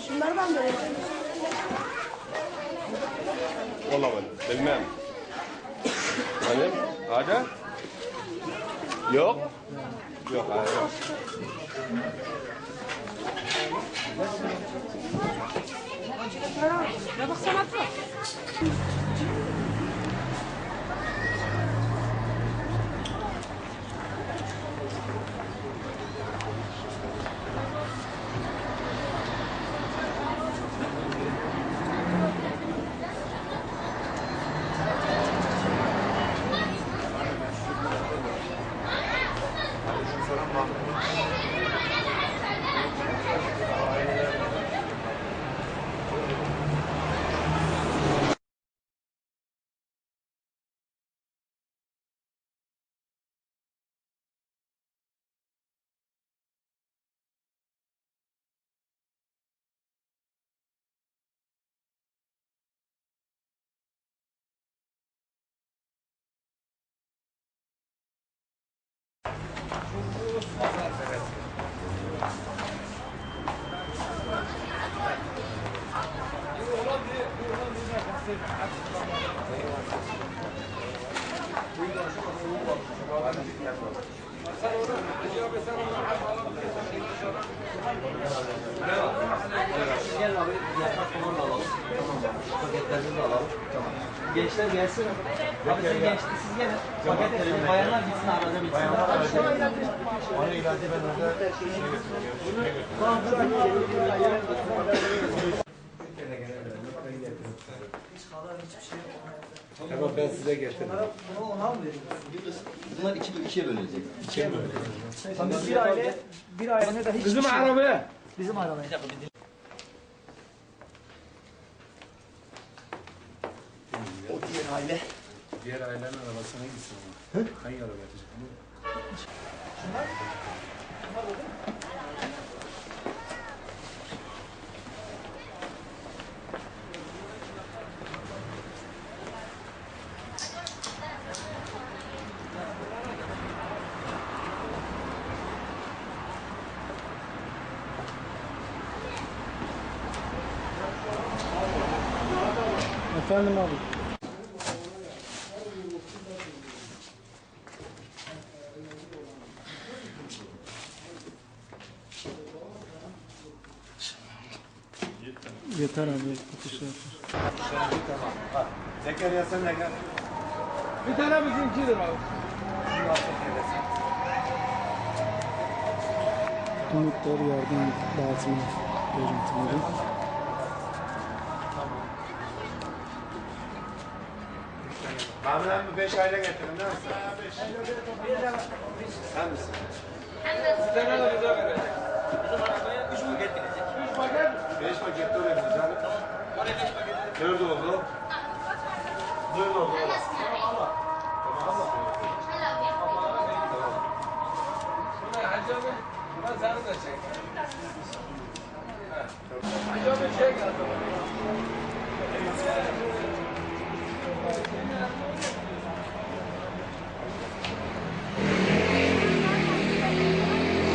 Şunlardan böyle. Olamadı. Bilmem. Hani? Ada? Yok. Yok, hayır yok. Ya bak sanat var. Gel abi, yaprak falan da alalım. Paketlerimizi de alalım. Tamam. Gençler gelsin. Abi siz gençler, siz gelin. Paket edelim. Bayanlar gitsin, arada bitsin. Onu ilacı ben orada Ama ben size getirdim. Bunlar ikiye bölünecek. İkiye bölünecek. Bir aile de hiç Bizim arabaya. bizim arabaya. O diğer aile. Diğer ailenin arabasına gitsin ama. Hangi araba yatacak? Efendim abi. Yeter abi. Atışa yeter. Zekeriya sen de gel. Bir tane bizimkidir abi. Bu miktar yardım dağıtımı görüntüleri. Mahmut abi 5 aile getirin değil mi sen? 5. Sen misin? Bir tane de bize verecek. Bizim arabaya 3 paket gidecek. 3 paket. 5 paket de oraya gideceğim. Oraya 5 paket. Nerede oldu? Nerede oldu? Hacı abi, ben seni de çek. Hacı abi çek.